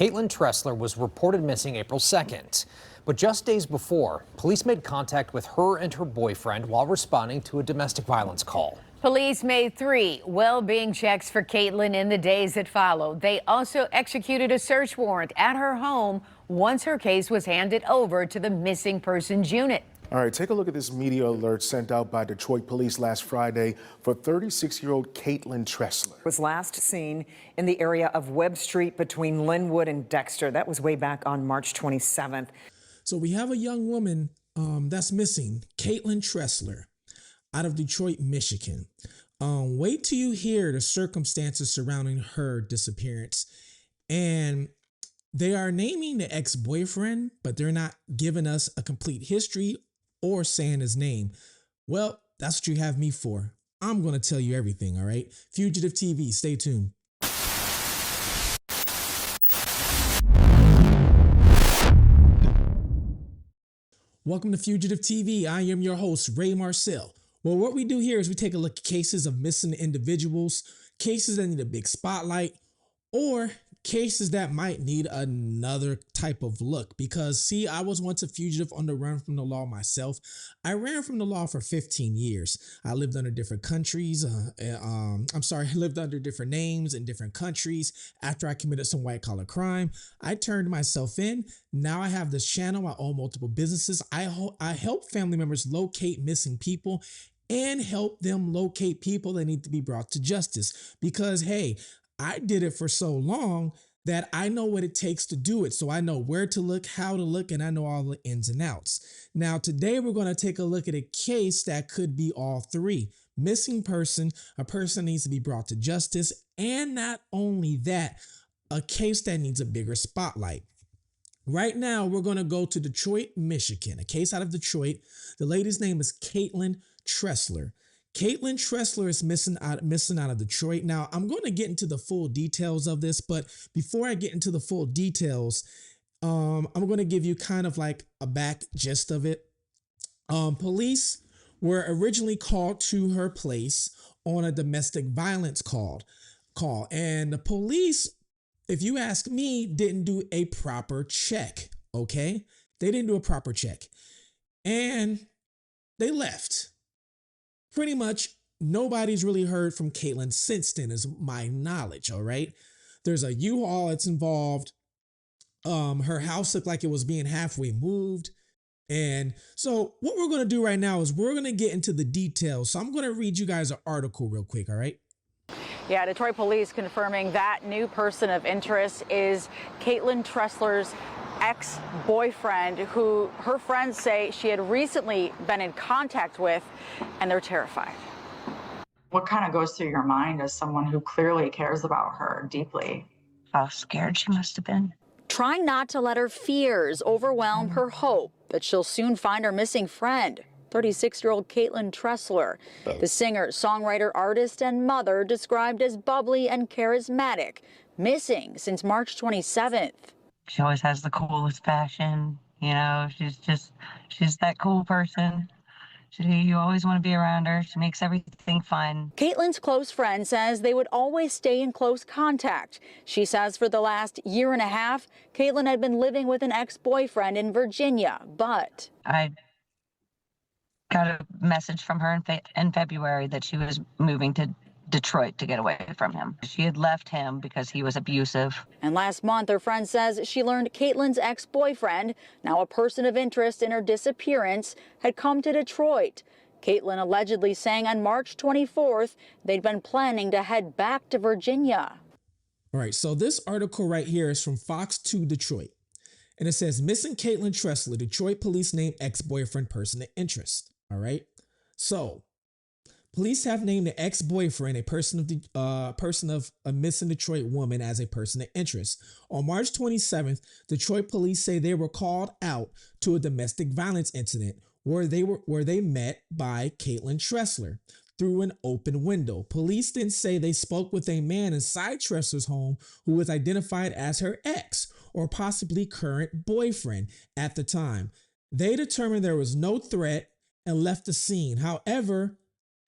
Caitlin Tressler was reported missing April 2nd. But just days before, police made contact with her and her boyfriend while responding to a domestic violence call. Police made 3 well-being checks for Caitlin in the days that followed. They also executed a search warrant at her home once her case was handed over to the missing persons unit. All right, take a look at this media alert sent out by Detroit police last Friday for 36-year-old Caitlin Tressler. Was last seen in the area of Webb Street between Linwood and Dexter. That was way back on March 27th. So we have a young woman that's missing, Caitlin Tressler, out of Detroit, Michigan. Wait till you hear the circumstances surrounding her disappearance. And they are naming the ex-boyfriend, but they're not giving us a complete history or saying his name. Well, that's what you have me for. I'm going to tell you everything, all right? Fugitive TV, stay tuned. Welcome to Fugitive TV. I am your host, Ray Marcel. Well, what we do here is we take a look at cases of missing individuals, cases that need a big spotlight, or cases that might need another type of look. Because see, I was once a fugitive on the run from the law myself. I ran from the law for 15 years. I lived under different countries. I lived under different names in different countries. After I committed some white collar crime, I turned myself in. Now I have this channel. I own multiple businesses. I help family members locate missing people and help them locate people that need to be brought to justice. Because hey, I did it for so long that I know what it takes to do it. So I know where to look, how to look, and I know all the ins and outs. Now, today we're going to take a look at a case that could be all 3. Missing person, a person needs to be brought to justice, and not only that, a case that needs a bigger spotlight. Right now, we're going to go to Detroit, Michigan, a case out of Detroit. The lady's name is Caitlin Tressler. Caitlin Tressler is missing out of Detroit. Now, I'm going to get into the full details of this, but before I get into the full details, I'm going to give you kind of like a back gist of it. Police were originally called to her place on a domestic violence call, and the police, if you ask me, didn't do a proper check. Okay, they didn't do a proper check, and they left. Pretty much nobody's really heard from Caitlin since then, is my knowledge. All right. There's a U-Haul that's involved. Her house looked like it was being halfway moved. And so what we're going to do right now is we're going to get into the details. So I'm going to read you guys an article real quick. All right. Yeah, Detroit police confirming that new person of interest is Caitlin Tressler's ex-boyfriend, who her friends say she had recently been in contact with, and they're terrified. What kind of goes through your mind as someone who clearly cares about her deeply? How scared she must have been. Trying not to let her fears overwhelm her hope that she'll soon find her missing friend. 36-year-old Caitlin Tressler, the singer, songwriter, artist, and mother, described as bubbly and charismatic, missing since March 27th. She always has the coolest fashion, you know, she's that cool person. You always want to be around her. She makes everything fun. Caitlin's close friend says they would always stay in close contact. She says for the last year and a half, Caitlin had been living with an ex-boyfriend in Virginia, but I got a message from her in February that she was moving to Detroit to get away from him. She had left him because he was abusive. And last month, her friend says she learned Caitlin's ex-boyfriend, now a person of interest in her disappearance, had come to Detroit. Caitlin allegedly saying on March 24th, they'd been planning to head back to Virginia. All right, so this article right here is from Fox 2 Detroit. And it says, missing Caitlin Tressler, Detroit police name ex-boyfriend person of interest. All right, so police have named the ex-boyfriend a person of a missing Detroit woman as a person of interest. On March 27th, Detroit police say they were called out to a domestic violence incident where they met by Caitlin Tressler through an open window. Police then say they spoke with a man inside Tressler's home who was identified as her ex or possibly current boyfriend at the time. They determined there was no threat and left the scene. However,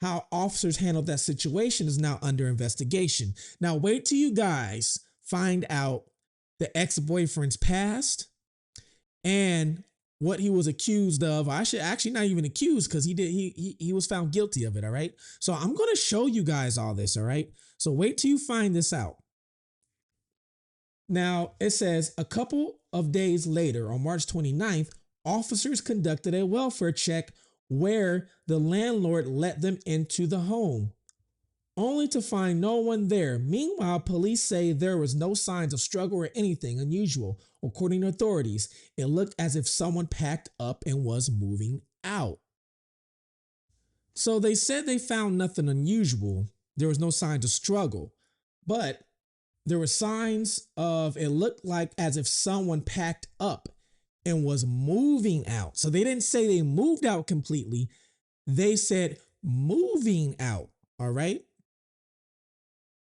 how officers handled that situation is now under investigation. Now, wait till you guys find out the ex-boyfriend's past, and what he was accused of. I should actually not even accused, because he was found guilty of it. All right. So I'm going to show you guys all this. All right. So wait till you find this out. Now it says a couple of days later, on March 29th, officers conducted a welfare check where the landlord let them into the home, only to find no one there. Meanwhile, police say there was no signs of struggle or anything unusual. According to authorities, it looked as if someone packed up and was moving out. So they said they found nothing unusual. There was no signs of struggle, but there were signs of, it looked like as if someone packed up and was moving out. So they didn't say they moved out completely. They said moving out. All right.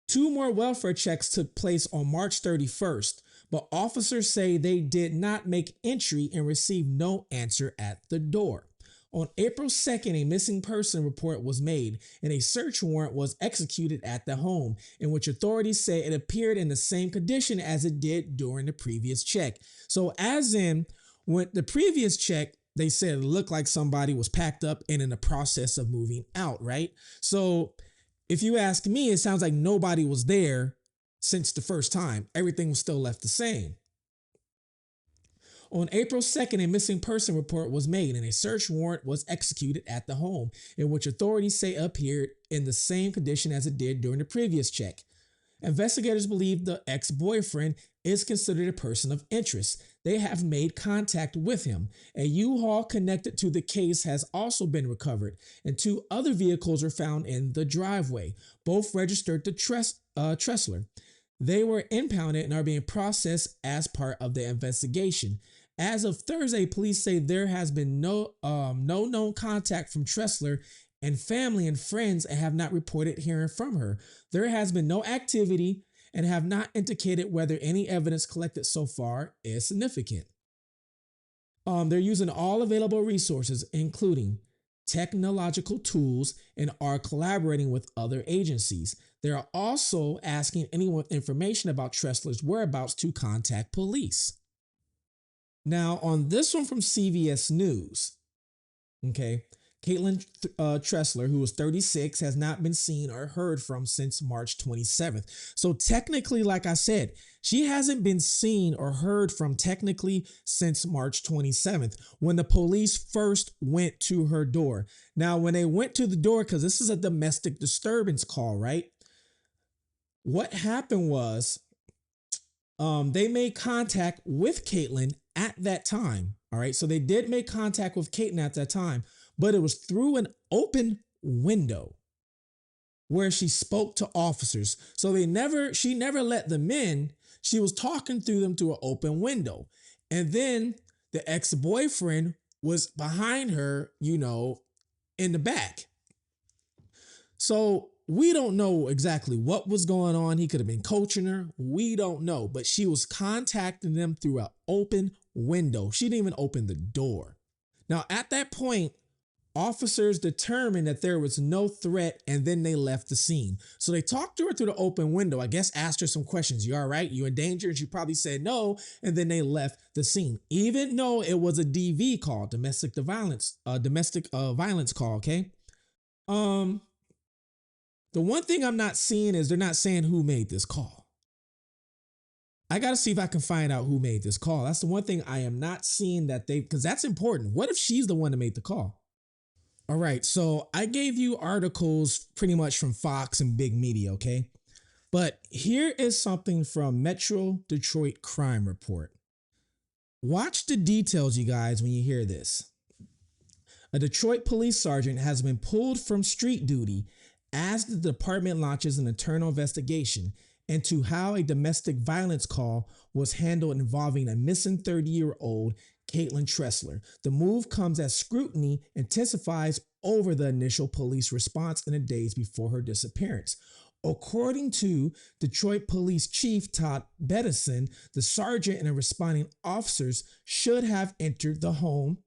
2 more welfare checks took place on March 31st, but officers say they did not make entry and received no answer at the door. On April 2nd, a missing person report was made and a search warrant was executed at the home, in which authorities say it appeared in the same condition as it did during the previous check. So as in, when the previous check, they said it looked like somebody was packed up and in the process of moving out, right? So if you ask me, it sounds like nobody was there since the first time. Everything was still left the same. On April 2nd, a missing person report was made and a search warrant was executed at the home, in which authorities say appeared in the same condition as it did during the previous check. Investigators believe the ex-boyfriend is considered a person of interest. They have made contact with him. A U-Haul connected to the case has also been recovered, and 2 other vehicles are found in the driveway, both registered to Tressler. They were impounded and are being processed as part of the investigation. As of Thursday, police say there has been no known contact from Tressler and family and friends, and have not reported hearing from her. There has been no activity and have not indicated whether any evidence collected so far is significant. They're using all available resources, including technological tools, and are collaborating with other agencies. They are also asking anyone with information about Tressler's whereabouts to contact police. Now, on this one from CBS News, okay, Caitlin Tressler, who was 36, has not been seen or heard from since March 27th. So technically, like I said, she hasn't been seen or heard from technically since March 27th, when the police first went to her door. Now, when they went to the door, because this is a domestic disturbance call, right? What happened was they made contact with Caitlin at that time. All right. So they did make contact with Caitlin at that time, but it was through an open window where she spoke to officers. So she never let them in. She was talking through them through an open window. And then the ex-boyfriend was behind her, in the back. So we don't know exactly what was going on. He could have been coaching her. We don't know, but she was contacting them through an open window. She didn't even open the door. Now, at that point, officers determined that there was no threat, and then they left the scene. So they talked to her through the open window, I guess asked her some questions. You all right? You in danger? And she probably said no, and then they left the scene. Even though it was a DV call, domestic violence call, okay? The one thing I'm not seeing is they're not saying who made this call. I got to see if I can find out who made this call. That's the one thing I am not seeing because that's important. What if she's the one that made the call? All right, so I gave you articles pretty much from Fox and big media, okay? But here is something from Metro Detroit Crime Report. Watch the details, you guys, when you hear this. A Detroit police sergeant has been pulled from street duty as the department launches an internal investigation into how a domestic violence call was handled involving a missing 30-year-old Caitlin Tressler. The move comes as scrutiny intensifies over the initial police response in the days before her disappearance. According to Detroit Police Chief Todd Bedison, the sergeant and the responding officers should have entered the home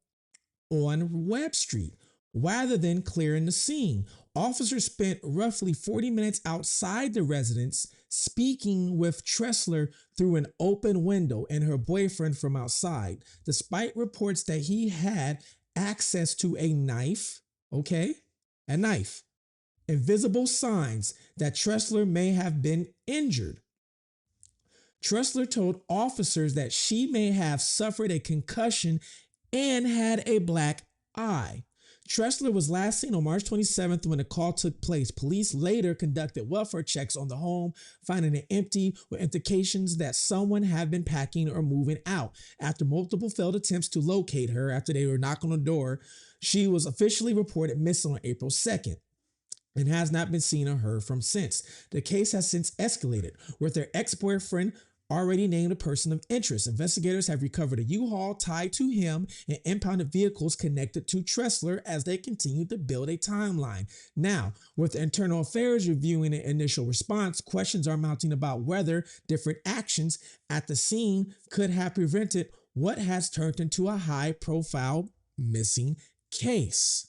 on Webb Street rather than clearing the scene. Officers spent roughly 40 minutes outside the residence speaking with Tressler through an open window and her boyfriend from outside, despite reports that he had access to a knife, okay? A knife, and visible signs that Tressler may have been injured. Tressler told officers that she may have suffered a concussion and had a black eye. Tressler was last seen on March 27th when the call took place. Police later conducted welfare checks on the home, finding it empty with indications that someone had been packing or moving out. After multiple failed attempts to locate her after they were knocking on the door, she was officially reported missing on April 2nd. And has not been seen or heard from since. The case has since escalated, with their ex-boyfriend already named a person of interest. Investigators have recovered a U-Haul tied to him and impounded vehicles connected to Tressler as they continue to build a timeline. Now, with Internal Affairs reviewing an initial response, questions are mounting about whether different actions at the scene could have prevented what has turned into a high-profile missing case.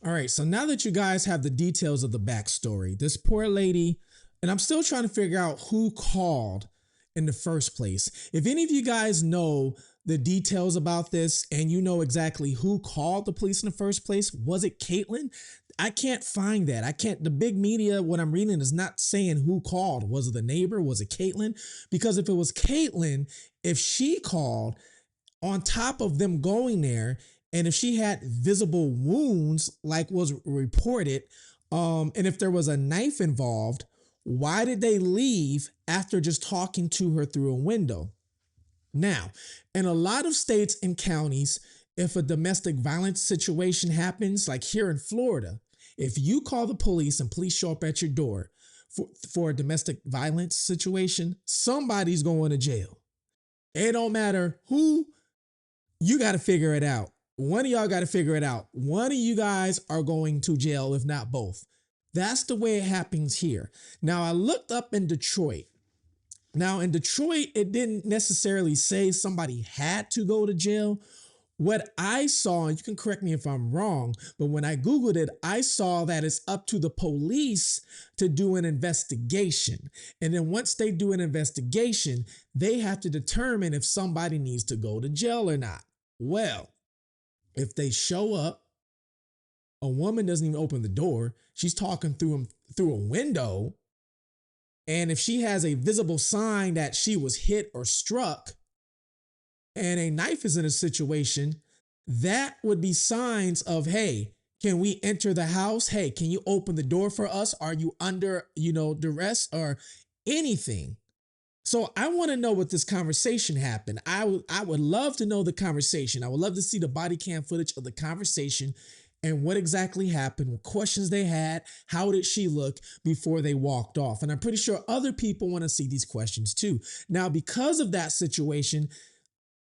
All right, so now that you guys have the details of the backstory, this poor lady, and I'm still trying to figure out who called in the first place. If any of you guys know the details about this and you know exactly who called the police in the first place, was it Caitlin? I can't find that. The big media, what I'm reading is not saying who called. Was it the neighbor? Was it Caitlin? Because if it was Caitlin, if she called on top of them going there, and if she had visible wounds like was reported, and if there was a knife involved, why did they leave after just talking to her through a window? Now, in a lot of states and counties, if a domestic violence situation happens, like here in Florida, if you call the police and police show up at your door for a domestic violence situation, somebody's going to jail. It don't matter who, you got to figure it out. One of y'all got to figure it out. One of you guys are going to jail, if not both. That's the way it happens here. Now, I looked up in Detroit. Now, in Detroit, it didn't necessarily say somebody had to go to jail. What I saw, and you can correct me if I'm wrong, but when I Googled it, I saw that it's up to the police to do an investigation. And then once they do an investigation, they have to determine if somebody needs to go to jail or not. Well, if they show up, a woman doesn't even open the door. She's talking through a window. And if she has a visible sign that she was hit or struck and a knife is in a situation, that would be signs of, hey, can we enter the house? Hey, can you open the door for us? Are you under, duress or anything? So I want to know what this conversation happened. I would love to know the conversation. I would love to see the body cam footage of the conversation and what exactly happened, what questions they had, how did she look before they walked off. And I'm pretty sure other people want to see these questions too. Now, because of that situation,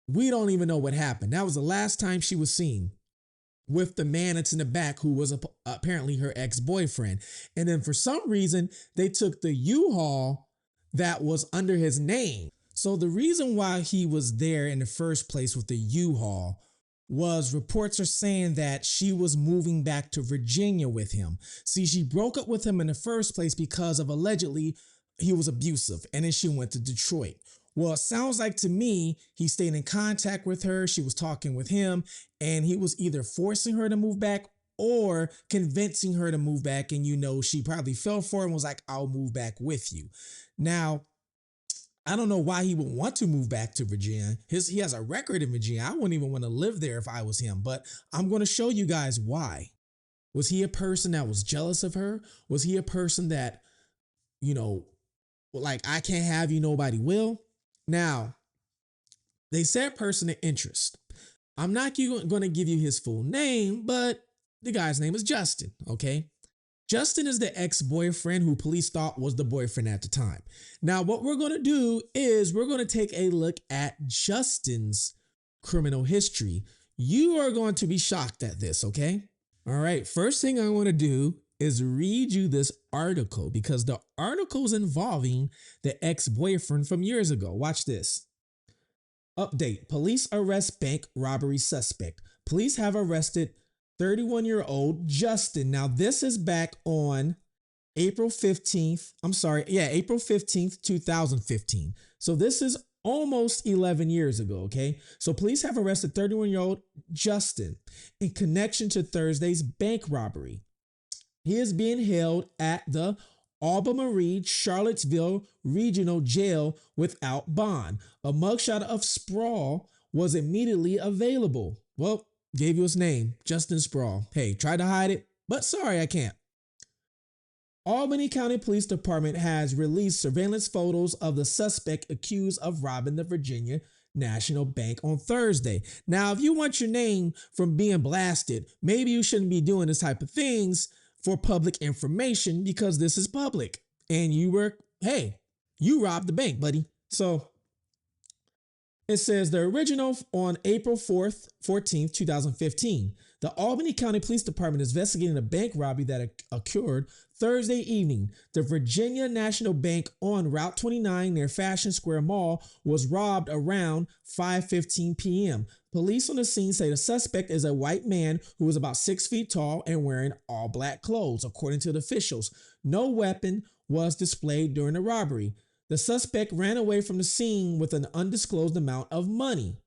we don't even know what happened. That was the last time she was seen with the man that's in the back who was apparently her ex-boyfriend. And then for some reason, they took the U-Haul that was under his name. So the reason why he was there in the first place with the U-Haul was reports are saying that she was moving back to Virginia with him. See, she broke up with him in the first place because of allegedly he was abusive, and then she went to Detroit. Well, it sounds like to me, he stayed in contact with her. She was talking with him, and he was either forcing her to move back or convincing her to move back. And, she probably fell for it and was like, I'll move back with you. Now, I don't know why he would want to move back to Virginia. He has a record in Virginia. I wouldn't even want to live there if I was him, but I'm going to show you guys why. Was he a person that was jealous of her? Was he a person that, like, I can't have you, nobody will? Now, they said person of interest. I'm not going to give you his full name, but the guy's name is Justin, okay? Justin is the ex-boyfriend who police thought was the boyfriend at the time. Now, what we're going to do is we're going to take a look at Justin's criminal history. You are going to be shocked at this, okay? All right, first thing I want to do is read you this article because the article's involving the ex-boyfriend from years ago. Watch this. Update. Police arrest bank robbery suspect. Police have arrested 31-year-old Justin. Now, this is back on April 15th. April 15th, 2015. So this is almost 11 years ago, okay? So police have arrested 31-year-old Justin in connection to Thursday's bank robbery. He is being held at the Albemarle Charlottesville Regional Jail without bond. A mugshot of Sproul was immediately available. Well, gave you his name, Justin Sproul. Hey, tried to hide it, but sorry, I can't. Albany County Police Department has released surveillance photos of the suspect accused of robbing the Virginia National Bank on Thursday. Now, if you want your name from being blasted, maybe you shouldn't be doing this type of things for public information, because this is public and you robbed the bank, buddy. So it says the original on April 14th, 2015. The Albany County Police Department is investigating a bank robbery that occurred Thursday evening. The Virginia National Bank on Route 29 near Fashion Square Mall was robbed around 5:15 p.m. Police on the scene say the suspect is a white man who was about 6 feet tall and wearing all black clothes, according to the officials. No weapon was displayed during the robbery. The suspect ran away from the scene with an undisclosed amount of money.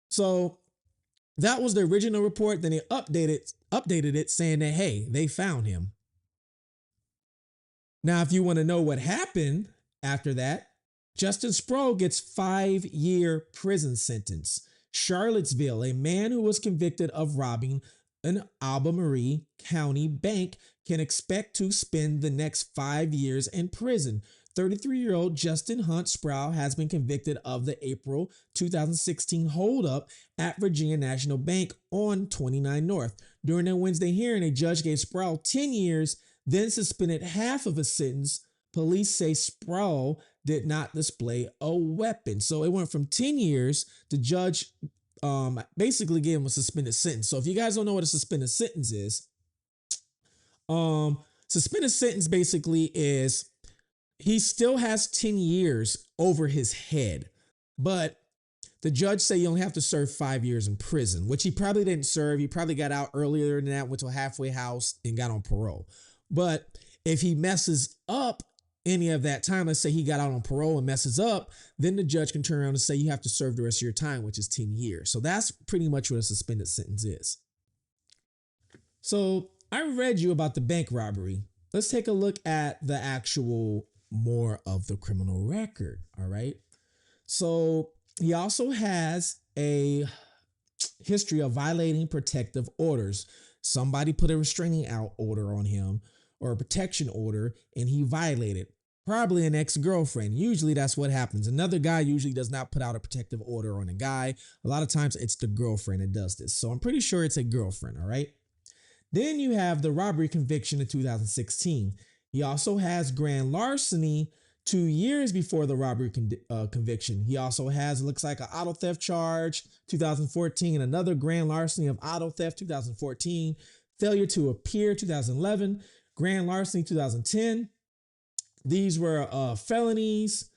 So that was the original report. Then they updated it saying that, hey, they found him. Now, if you want to know what happened after that, Justin Sproul gets 5-year prison sentence. Charlottesville, a man who was convicted of robbing an Albemarle County bank, can expect to spend the next 5 years in prison. 33-year-old Justin Hunt Sproul has been convicted of the April 2016 holdup at Virginia National Bank on 29 North. During a Wednesday hearing, a judge gave Sproul 10 years, then suspended half of his sentence. Police say Sproul did not display a weapon. So it went from 10 years. The judge basically gave him a suspended sentence. So if you guys don't know what a suspended sentence is, suspended sentence basically is he still has 10 years over his head, but the judge said you only have to serve 5 years in prison, which he probably didn't serve. He probably got out earlier than that, went to a halfway house and got on parole. But if he messes up any of that time, let's say he got out on parole and messes up, then the judge can turn around and say you have to serve the rest of your time, which is 10 years. So that's pretty much what a suspended sentence is. So I read you about the bank robbery. Let's take a look at the actual more of the criminal record. All right. So he also has a history of violating protective orders. Somebody put a restraining order on him or a protection order and he violated. Probably an ex-girlfriend. Usually that's what happens. Another guy usually does not put out a protective order on a guy. A lot of times it's the girlfriend that does this. So I'm pretty sure it's a girlfriend. All right. Then you have the robbery conviction in 2016. He also has grand larceny 2 years before the robbery conviction. He also has, it looks like, an auto theft charge 2014, another grand larceny of auto theft 2014, failure to appear 2011, grand larceny 2010. These were felonies,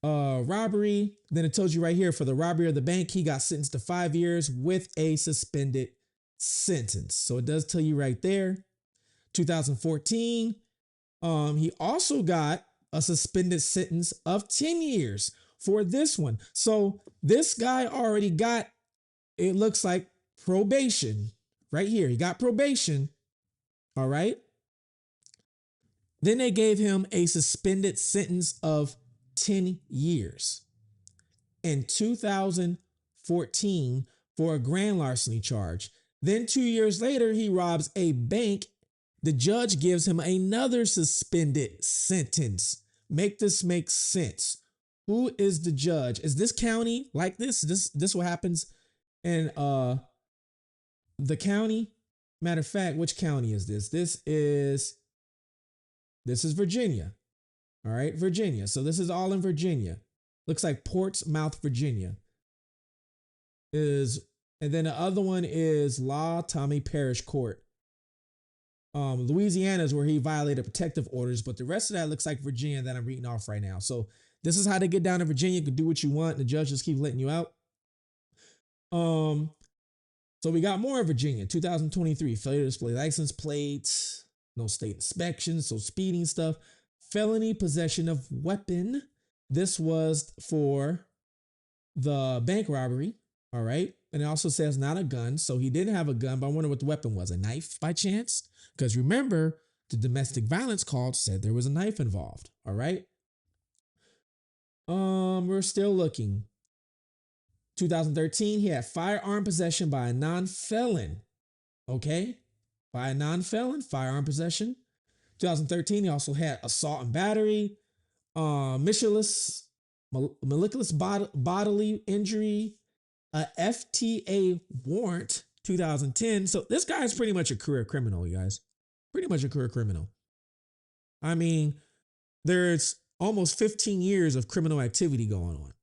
robbery. Then it tells you right here for the robbery of the bank, he got sentenced to 5 years with a suspended sentence. So it does tell you right there. 2014. He also got a suspended sentence of 10 years for this one. So this guy already got, it looks like, probation right here. He got probation. All right. Then they gave him a suspended sentence of 10 years in 2014 for a grand larceny charge. Then 2 years later, he robs a bank. The judge gives him another suspended sentence. Make this make sense. Who is the judge? Is this county like this? This what happens in the county? Matter of fact, which county is this? This is Virginia. All right, Virginia. So this is all in Virginia. Looks like Portsmouth, Virginia. And then the other one is La Tommy Parish Court. Louisiana is where he violated protective orders, but the rest of that looks like Virginia that I'm reading off right now. So this is how they get down to Virginia. You can do what you want. The judge just keeps letting you out. So we got more in Virginia. 2023, failure to display license plates, no state inspections, so speeding stuff. Felony possession of weapon. This was for the bank robbery. All right. And it also says not a gun. So he didn't have a gun, but I wonder what the weapon was. A knife by chance? Because remember, the domestic violence call said there was a knife involved. All right. We're still looking. 2013, he had firearm possession by a non-felon. Okay. By a non-felon, firearm possession. 2013, he also had assault and battery, malicious bodily injury, a FTA warrant, 2010. So this guy's pretty much a career criminal, you guys. Pretty much a career criminal. I mean, there's almost 15 years of criminal activity going on.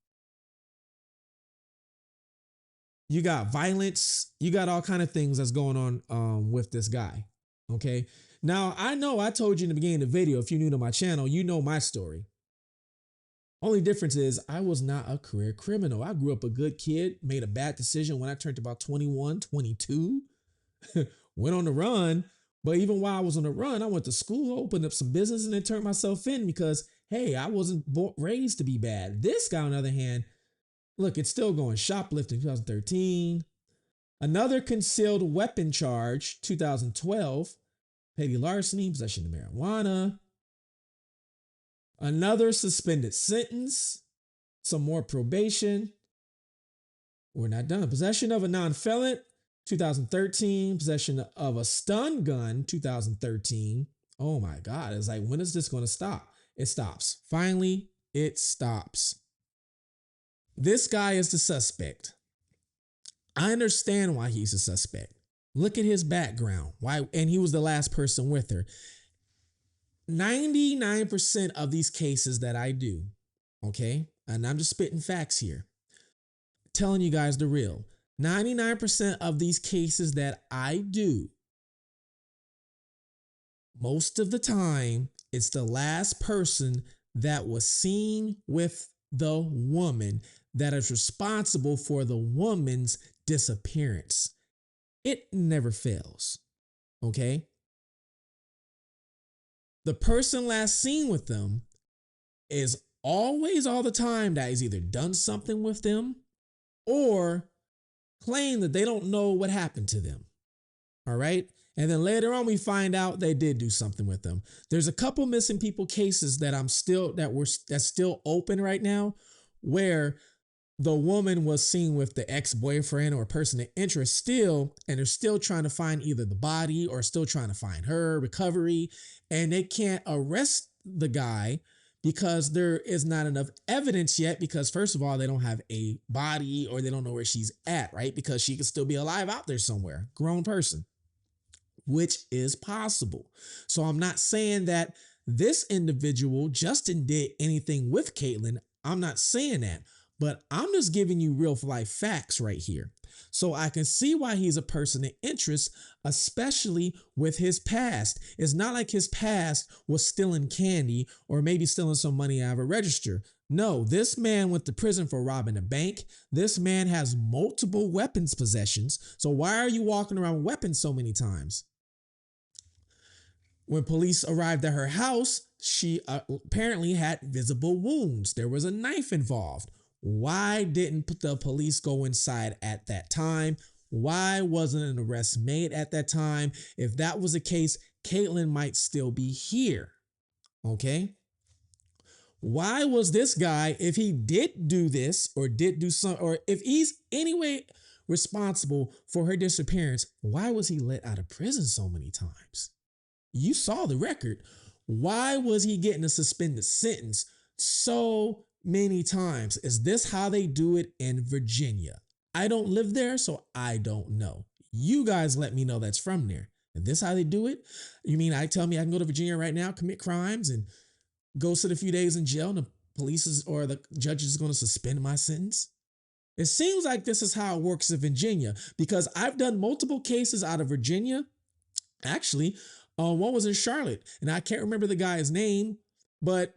You got violence, you got all kind of things that's going on with this guy. Okay. Now, I know I told you in the beginning of the video, if you're new to my channel, you know my story. Only difference is I was not a career criminal. I grew up a good kid, made a bad decision when I turned about 21, 22, went on the run. But even while I was on the run, I went to school, opened up some business, and then turned myself in because, hey, I wasn't raised to be bad. This guy, on the other hand, look, it's still going. Shoplifting, 2013. Another concealed weapon charge, 2012. Petty larceny, possession of marijuana. Another suspended sentence. Some more probation. We're not done. Possession of a non-felon, 2013. Possession of a stun gun, 2013. Oh my God. It's like, when is this going to stop? It stops. Finally, it stops. This guy is the suspect. I understand why he's a suspect. Look at his background. Why? And he was the last person with her. 99% of these cases that I do, okay, and I'm just spitting facts here, telling you guys the real. 99% of these cases that I do, most of the time, it's the last person that was seen with the woman that is responsible for the woman's disappearance. It never fails, okay? The person last seen with them is always all the time that he's either done something with them or claim that they don't know what happened to them, all right? And then later on, we find out they did do something with them. There's a couple missing people cases that that's still open right now, where the woman was seen with the ex-boyfriend or person of interest still, and they're still trying to find either the body or still trying to find her, recovery, and they can't arrest the guy because there is not enough evidence yet because, first of all, they don't have a body or they don't know where she's at, right? Because she could still be alive out there somewhere, grown person, which is possible. So I'm not saying that this individual, Justin, did anything with Caitlin. I'm not saying that. But I'm just giving you real life facts right here. So I can see why he's a person of interest, especially with his past. It's not like his past was stealing candy or maybe stealing some money out of a register. No, this man went to prison for robbing a bank. This man has multiple weapons possessions. So why are you walking around with weapons so many times? When police arrived at her house, she apparently had visible wounds. There was a knife involved. Why didn't the police go inside at that time? Why wasn't an arrest made at that time? If that was the case, Caitlin might still be here. Okay. Why was this guy, if he did do this or did do some, or if he's anyway responsible for her disappearance, why was he let out of prison so many times? You saw the record. Why was he getting a suspended sentence so many times? Is this how they do it in Virginia? I don't live there, so I don't know. You guys let me know that's from there. Is this how they do it? You mean I tell me I can go to Virginia right now, commit crimes, and go sit a few days in jail, and the police or the judge is going to suspend my sentence? It seems like this is how it works in Virginia, because I've done multiple cases out of Virginia. Actually, one was in Charlotte, and I can't remember the guy's name, but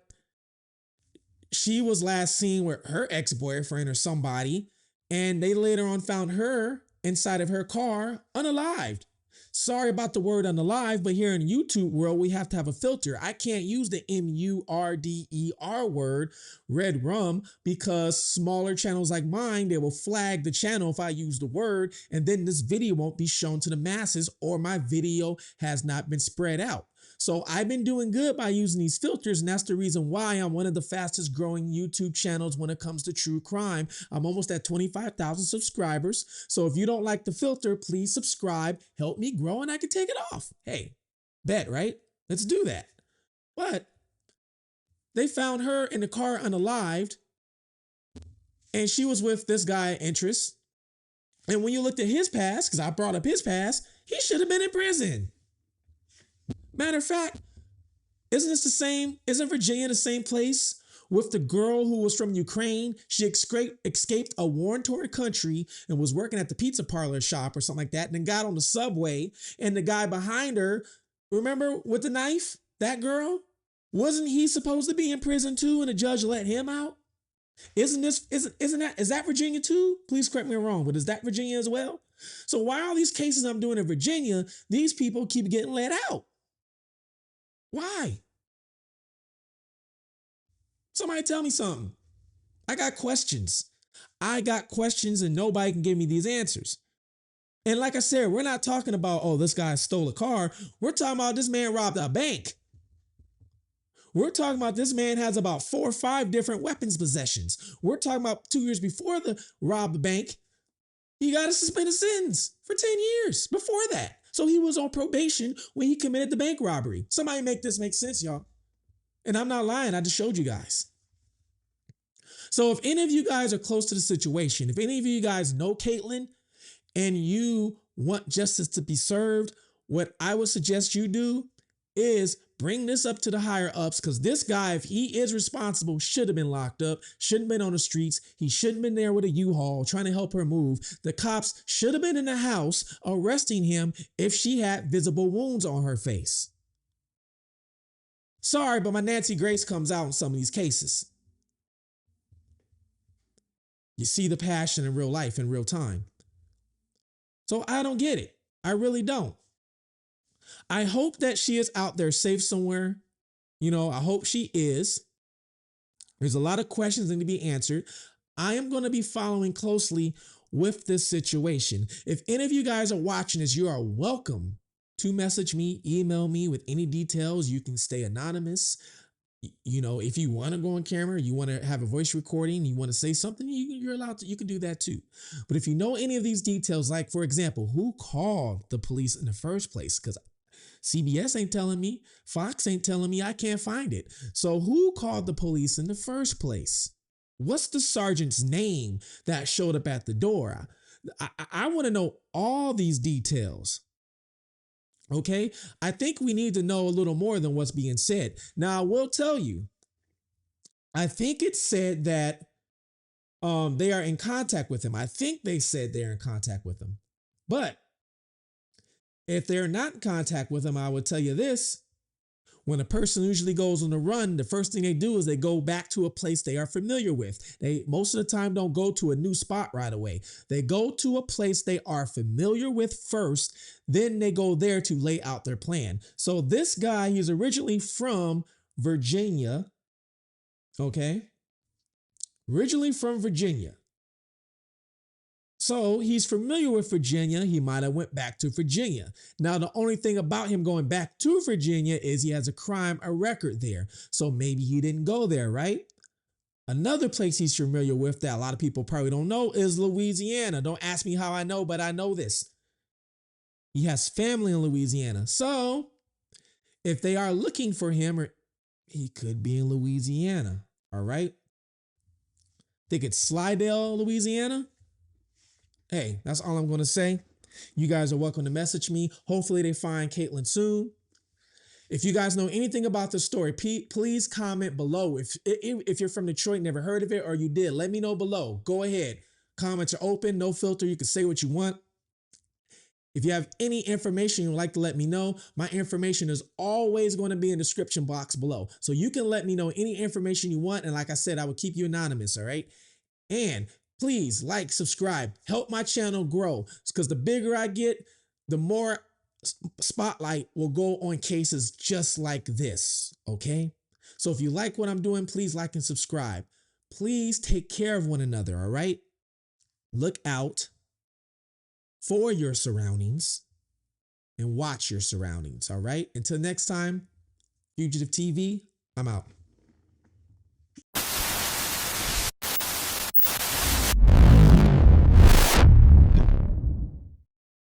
she was last seen with her ex-boyfriend or somebody, and they later on found her inside of her car unalived. Sorry about the word unalive, but here in YouTube world, we have to have a filter. I can't use the MURDER word, red rum, because smaller channels like mine, they will flag the channel if I use the word, and then this video won't be shown to the masses or my video has not been spread out. So I've been doing good by using these filters, and that's the reason why I'm one of the fastest growing YouTube channels when it comes to true crime. I'm almost at 25,000 subscribers. So if you don't like the filter, please subscribe, help me grow, and I can take it off. Hey, bet, right? Let's do that. But they found her in the car unalived, and she was with this guy, Interest. And when you looked at his past, because I brought up his past, he should have been in prison. Matter of fact, isn't this the same? Isn't Virginia the same place with the girl who was from Ukraine? She escaped a war-torn country and was working at the pizza parlor shop or something like that, and then got on the subway, and the guy behind her, remember with the knife, that girl? Wasn't he supposed to be in prison too, and the judge let him out? Is that Virginia too? Please correct me if I'm wrong, but is that Virginia as well? So why all these cases I'm doing in Virginia, these people keep getting let out? Why? Somebody tell me something. I got questions. And nobody can give me these answers. And like I said, we're not talking about, oh, this guy stole a car. We're talking about this man robbed a bank. We're talking about this man has about 4 or 5 different weapons possessions. We're talking about 2 years before the rob the bank, he got a suspended sentence for 10 years before that. So he was on probation when he committed the bank robbery. Somebody make this make sense, y'all. And I'm not lying. I just showed you guys. So if any of you guys are close to the situation, if any of you guys know Caitlin and you want justice to be served, what I would suggest you do is bring this up to the higher ups, because this guy, if he is responsible, should have been locked up, shouldn't have been on the streets. He shouldn't have been there with a U-Haul trying to help her move. The cops should have been in the house arresting him if she had visible wounds on her face. Sorry, but my Nancy Grace comes out in some of these cases. You see the passion in real life, in real time. So I don't get it. I really don't. I hope that she is out there safe somewhere. You know, I hope she is. There's a lot of questions that need to be answered. I am going to be following closely with this situation. If any of you guys are watching this, you are welcome to message me, email me with any details. You can stay anonymous. You know, if you want to go on camera, you want to have a voice recording, you want to say something, you're allowed to, you can do that too. But if you know any of these details, like for example, who called the police in the first place? Because CBS ain't telling me, Fox ain't telling me, I can't find it. So who called the police in the first place? What's the sergeant's name that showed up at the door? I want to know all these details. Okay, I think we need to know a little more than what's being said. Now, I will tell you, I think it said that they are in contact with him. I think they said they're in contact with him. But if they're not in contact with him, I would tell you this. When a person usually goes on the run, the first thing they do is they go back to a place they are familiar with. They most of the time don't go to a new spot right away. They go to a place they are familiar with first, then they go there to lay out their plan. So this guy, he's originally from Virginia, okay? Originally from Virginia. So he's familiar with Virginia. He might have went back to Virginia. Now, the only thing about him going back to Virginia is he has a record there. So maybe he didn't go there, right? Another place he's familiar with that a lot of people probably don't know is Louisiana. Don't ask me how I know, but I know this. He has family in Louisiana. So if they are looking for him, he could be in Louisiana, all right? Think it's Slidell, Louisiana? Hey, that's all I'm going to say. You guys are welcome to message me. Hopefully they find Caitlin soon. If you guys know anything about the story, please comment below. If you're from Detroit, never heard of it, or you did, let me know below. Go ahead. Comments are open, no filter. You can say what you want. If you have any information you'd like to let me know, my information is always going to be in the description box below. So you can let me know any information you want. And like I said, I will keep you anonymous, all right? And Please like, subscribe, help my channel grow. Because the bigger I get, the more spotlight will go on cases just like this, okay? So if you like what I'm doing, please like and subscribe. Please take care of one another, all right? Look out for your surroundings and watch your surroundings, all right? Until next time, Fugitive TV, I'm out.